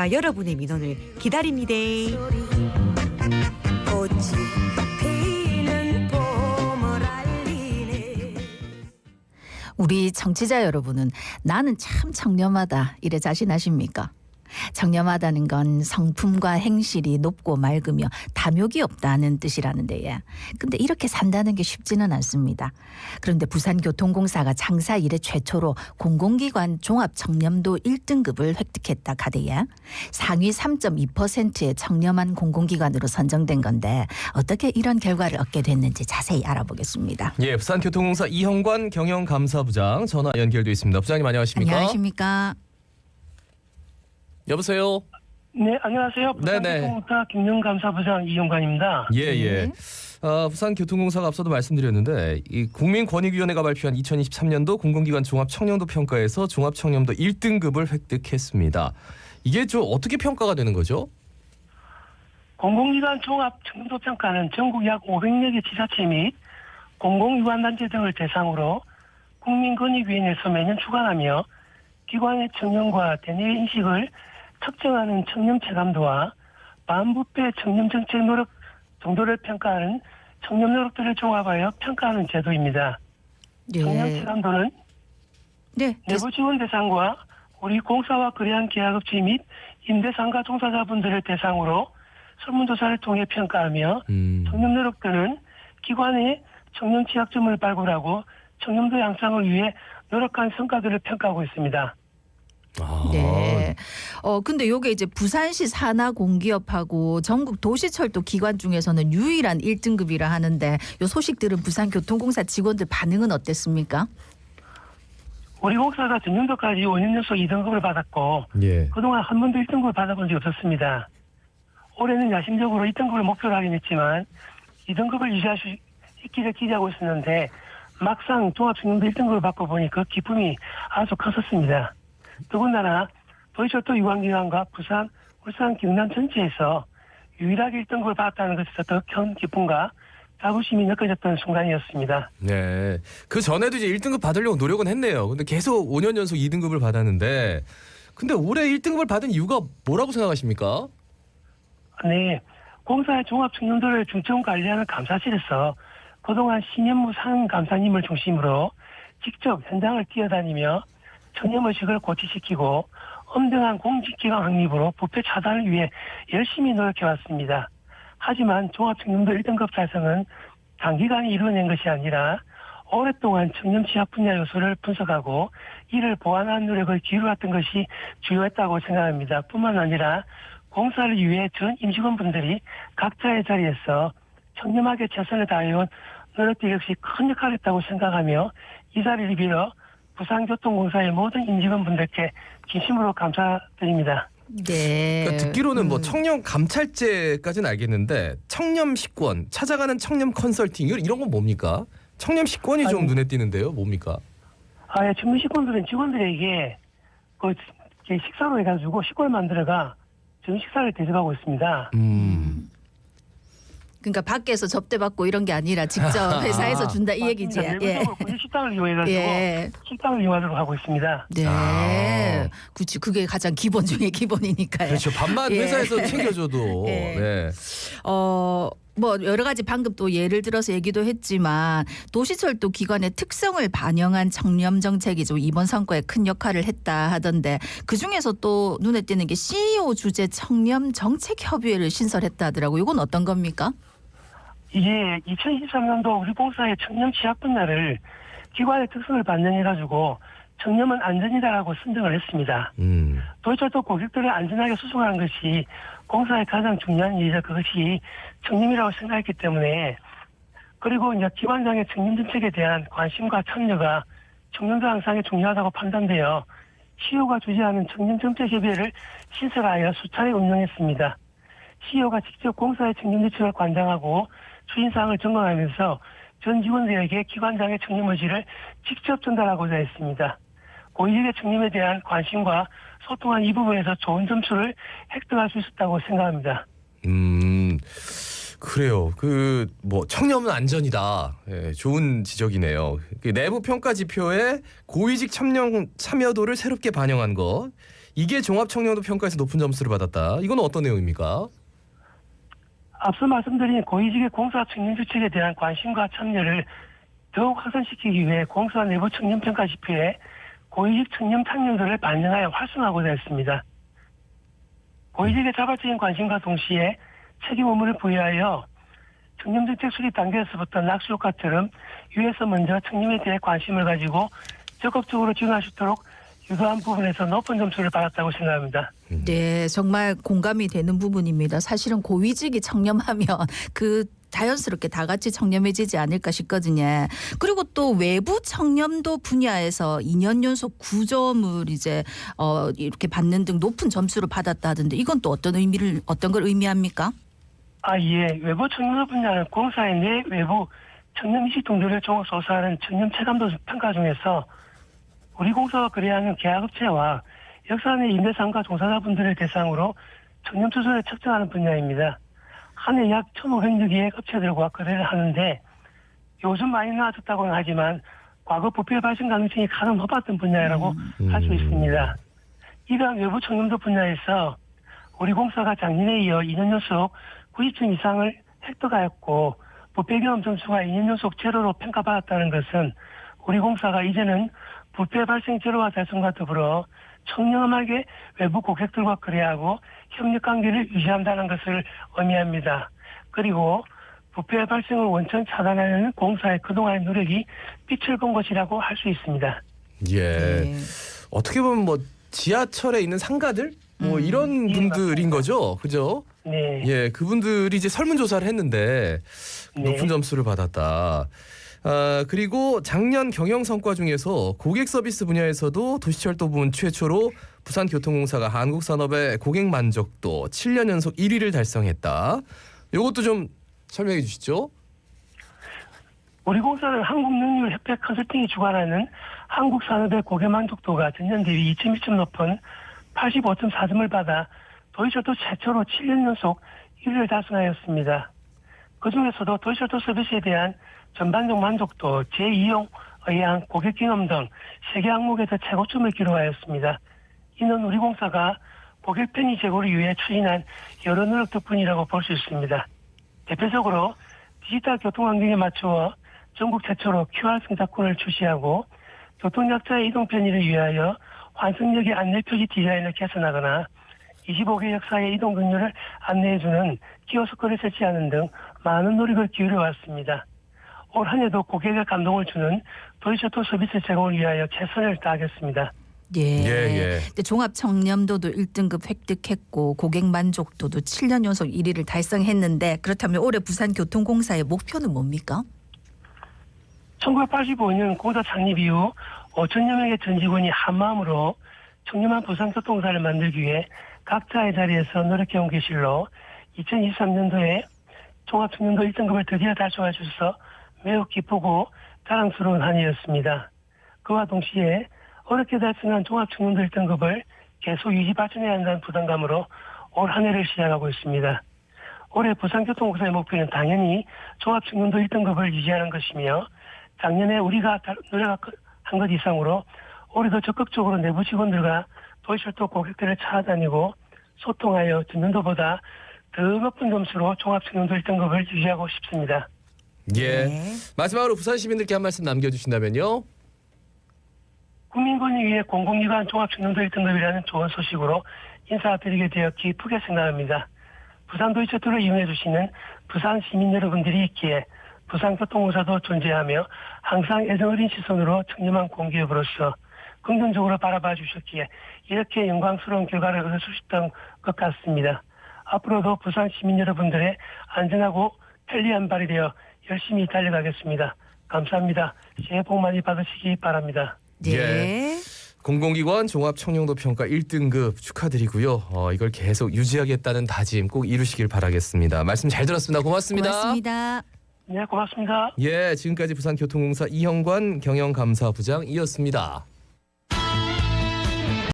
청취자 여러분의 민원을 기다립니다. 우리 청취자 여러분은 나는 참 청렴하다 이래 자신하십니까? 청렴하다는 건 성품과 행실이 높고 맑으며 탐욕이 없다는 뜻이라는데 근데 이렇게 산다는 게 쉽지는 않습니다. 그런데 부산교통공사가 창사 이래 최초로 공공기관 종합청렴도 1등급을 획득했다 카대야. 상위 3.2%의 청렴한 공공기관으로 선정된 건데 어떻게 이런 결과를 얻게 됐는지 자세히 알아보겠습니다. 예, 부산교통공사 이형관 경영감사부장 전화 연결돼 있습니다. 부장님 안녕하십니까? 안녕하십니까? 여보세요. 네, 안녕하세요. 부산교통공사 경영감사부장 이용관입니다. 예. 부산교통공사가 앞서도 말씀드렸는데 이 국민권익위원회가 발표한 2023년도 공공기관 종합청렴도 평가에서 종합청렴도 1등급을 획득했습니다. 이게 좀 어떻게 평가가 되는 거죠? 공공기관 종합청렴도 평가는 전국 약 500여 개 지자체 및 공공유관단체 등을 대상으로 국민권익위원회에서 매년 주관하며 기관의 청렴과 대내의 인식을 측정하는 청렴 체감도와 반부패 청렴 정책 노력 정도를 평가하는 청렴 노력들을 종합하여 평가하는 제도입니다. 청렴 체감도는 내부 지원 대상과 우리 공사와 거래한 계약업체 및 임대상가 종사자분들을 대상으로 설문조사를 통해 평가하며 청렴 노력들은 기관의 청렴 취약점을 발굴하고 청렴도 향상을 위해 노력한 성과들을 평가하고 있습니다. 네. 근데 요게 이제 부산시 산하 공기업하고 전국 도시철도 기관 중에서는 유일한 1등급이라 하는데 요 소식 들은 부산교통공사 직원들 반응은 어땠습니까? 우리 공사가 전년도까지 5년 연속 2등급을 받았고 그동안 한 번도 1등급을 받아본 적이 없었습니다. 올해는 야심적으로 2등급을 목표로 하긴 했지만 2등급을 유지할 수 있기를 기대하고 있었는데 막상 종합청렴도 1등급을 받고 보니 그 기쁨이 아주 컸었습니다. 더군다나 도시철도 유관기관과 부산, 울산, 경남 전체에서 유일하게 1등급을 받았다는 것에서 더 큰 기쁨과 자부심이 느껴졌던 순간이었습니다. 네. 그 전에도 이제 1등급 받으려고 노력은 했네요. 근데 계속 5년 연속 2등급을 받았는데 근데 올해 1등급을 받은 이유가 뭐라고 생각하십니까? 네. 공사의 종합청렴도를 중점 관리하는 감사실에서 그동안 신현무 상감사님을 중심으로 직접 현장을 뛰어다니며 청렴의식을 고취시키고 엄정한 공직기관 확립으로 부패 차단을 위해 열심히 노력해왔습니다. 하지만 종합청렴도 1등급 달성은 단기간에 이루어낸 것이 아니라 오랫동안 청렴 취약 분야 요소를 분석하고 이를 보완하는 노력을 기울였던 것이 주요했다고 생각합니다. 뿐만 아니라 공사를 위해 전 임직원분들이 각자의 자리에서 청렴하게 최선을 다해온 노력들 역시 큰 역할을 했다고 생각하며 이 자리를 빌어 부산교통공사의 모든 임직원분들께 진심으로 감사드립니다. 네. 그러니까 듣기로는 뭐 청렴 감찰제까지는 알겠는데 청렴 식권, 찾아가는 청렴 컨설팅 이런 건 뭡니까? 청렴 식권이 좀 눈에 띄는데요. 뭡니까? 청렴 식권들은 직원들에게 그 식사로 해가지고 식권을 만들어가 전 식사를 대접하고 있습니다. 그러니까 밖에서 접대받고 이런 게 아니라 직접 회사에서 준다 이 얘기지. 내부적으로 식당을 이용해가지고 식당을 이용하도록 하고 있습니다. 네. 그렇지. 그게 가장 기본 중에 기본이니까요. 그렇죠. 밥만 회사에서 챙겨줘도. 네. 뭐 여러 가지 방금 또 예를 들어서 얘기도 했지만 도시철도 기관의 특성을 반영한 청렴 정책이 좀 이번 성과에 큰 역할을 했다 하던데 그중에서 또 눈에 띄는 게 CEO 주재 청렴 정책 협의회를 신설했다 하더라고요. 이건 어떤 겁니까? 이게 2023년도 우리 공사의 청렴 취약 분야를 기관의 특성을 반영해가지고 청렴은 안전이다라고 선정을 했습니다. 도시철도 고객들을 안전하게 수송하는 것이 공사의 가장 중요한 일이자 그것이 청렴이라고 생각했기 때문에 그리고 이제 기관장의 청렴 정책에 대한 관심과 참여가 청렴도 향상에 중요하다고 판단되어 CEO가 주재하는 청렴 정책 협의회를 신설하여 수차례 운영했습니다. CEO가 직접 공사의 청렴 정책을 관장하고 추진사항을 점검하면서 전 직원들에게 기관장의 청렴 의지를 직접 전달하고자 했습니다. 고객의 청렴에 대한 관심과 소통한 이 부분에서 좋은 점수를 획득할 수 있었다고 생각합니다. 그래요. 그 뭐 청렴은 안전이다. 좋은 지적이네요. 그 내부 평가 지표에 고위직 참여도를 새롭게 반영한 것. 이게 종합청년도 평가에서 높은 점수를 받았다. 이건 어떤 내용입니까? 앞서 말씀드린 고위직의 공사 청년 주책에 대한 관심과 참여를 더욱 확산시키기 위해 공사 내부 청년평가 지표에 고위직 청년 참여도를 반영하여 활성화하고자 했습니다. 고위직의 자발적인 관심과 동시에 책임 의무를 부여하여 청년정책 수립 단계에서부터 낙수 효과처럼 위에서 먼저 청년에 대해 관심을 가지고 적극적으로 지원할 수 있도록 유도한 부분에서 높은 점수를 받았다고 생각합니다. 네, 정말 공감이 되는 부분입니다. 사실은 고위직이 청렴하면 그 자연스럽게 다 같이 청렴해지지 않을까 싶거든요. 그리고 또 외부 청렴도 분야에서 2년 연속 9점을 이제 이렇게 받는 등 높은 점수를 받았다 하던데 이건 또 어떤 걸 의미합니까? 예. 외부 청렴도 분야는 공사의 내 외부 청렴 이식 동료를 종합 조사하는 청렴 체감도 평가 중에서 우리 공사가 거래하는 계약업체와 역사 내 임대상가 종사자분들을 대상으로 청렴 수준을 측정하는 분야입니다. 한 해 약 1,500여 개의 업체들과 거래를 하는데 요즘 많이 나아졌다고는 하지만 과거 부패 발생 가능성이 가장 높았던 분야라고 할 수 있습니다. 이러한 외부 청렴도 분야에서 우리 공사가 작년에 이어 2년 연속 90점 이상을 획득하였고 부패 경험 점수가 2년 연속 제로로 평가받았다는 것은 우리 공사가 이제는 부패 발생 제로화 달성과 더불어 청렴하게 외부 고객들과 거래하고 협력관계를 유지한다는 것을 의미합니다. 그리고 부패 발생을 원천 차단하려는 공사의 그동안의 노력이 빛을 본 것이라고 할 수 있습니다. 예. 네. 어떻게 보면 뭐 지하철에 있는 상가들 뭐 이런 분들인 거죠, 그죠? 네. 예, 그분들이 이제 설문조사를 했는데 높은 네. 점수를 받았다. 그리고 작년 경영 성과 중에서 고객 서비스 분야에서도 도시철도 부문 최초로 부산교통공사가 한국산업의 고객 만족도 7년 연속 1위를 달성했다. 이것도 좀 설명해 주시죠. 우리 공사는 한국능률협회 컨설팅이 주관하는 한국산업의 고객 만족도가 전년 대비 2.1점 높은 85.4점을 받아 도시철도 최초로 7년 연속 1위를 달성하였습니다. 그중에서도 도시철도 서비스에 대한 전반적 만족도, 재이용, 의향, 고객 경험 등 3개 항목에서 최고점을 기록하였습니다. 이는 우리 공사가 고객 편의 제고를 위해 추진한 여러 노력 덕분이라고 볼 수 있습니다. 대표적으로 디지털 교통 환경에 맞추어 전국 최초로 QR 승차권을 출시하고 교통약자의 이동 편의를 위하여 환승역의 안내표지 디자인을 개선하거나 25개 역사의 이동 경로를 안내해주는 키오스크를 설치하는 등 많은 노력을 기울여왔습니다. 올 한 해도 고객에 감동을 주는 도시철도 서비스 제공을 위하여 최선을 다하겠습니다. 예. 근데 종합 청렴도도 1등급 획득했고 고객 만족도도 7년 연속 1위를 달성했는데 그렇다면 올해 부산교통공사의 목표는 뭡니까? 1985년 공사 창립 이후 5천여 명의 전 직원이 한마음으로 청렴한 부산교통공사를 만들기 위해 각자의 자리에서 노력해온 계실로 2023년도에 종합청년도 1등급을 드디어 달성할 수 있어 매우 기쁘고 자랑스러운 한 해였습니다. 그와 동시에 어렵게 달성한 종합청년도 1등급을 계속 유지 발전해야 한다는 부담감으로 올 한 해를 시작하고 있습니다. 올해 부산교통공사의 목표는 당연히 종합청년도 1등급을 유지하는 것이며 작년에 우리가 노력한 것 이상으로 올해도 적극적으로 내부 직원들과 도시철도 고객들을 찾아다니고 소통하여 전년도보다 더 높은 점수로 종합청년도 1등급을 유지하고 싶습니다. 예. 네. 마지막으로 부산 시민들께 한 말씀 남겨주신다면요. 국민권을 위해 공공기관 종합청년도 1등급이라는 좋은 소식으로 인사드리게 되어 기쁘게 생각합니다. 부산도시철도를 이용해 주시는 부산 시민 여러분들이 있기에 부산교통공사도 존재하며 항상 애정어린 시선으로 청렴한 공기업으로서 긍정적으로 바라봐 주셨기에 이렇게 영광스러운 결과를 얻을 수 있었던 것 같습니다. 앞으로도 부산 시민 여러분들의 안전하고 편리한 발이 되어 열심히 달려가겠습니다. 감사합니다. 새해 복 많이 받으시기 바랍니다. 네. 공공기관 종합청년도 평가 1등급 축하드리고요. 이걸 계속 유지하겠다는 다짐 꼭 이루시길 바라겠습니다. 말씀 잘 들었습니다. 고맙습니다. 고맙습니다. 네, 고맙습니다. 예, 지금까지 부산교통공사 이형관 경영감사부장이었습니다.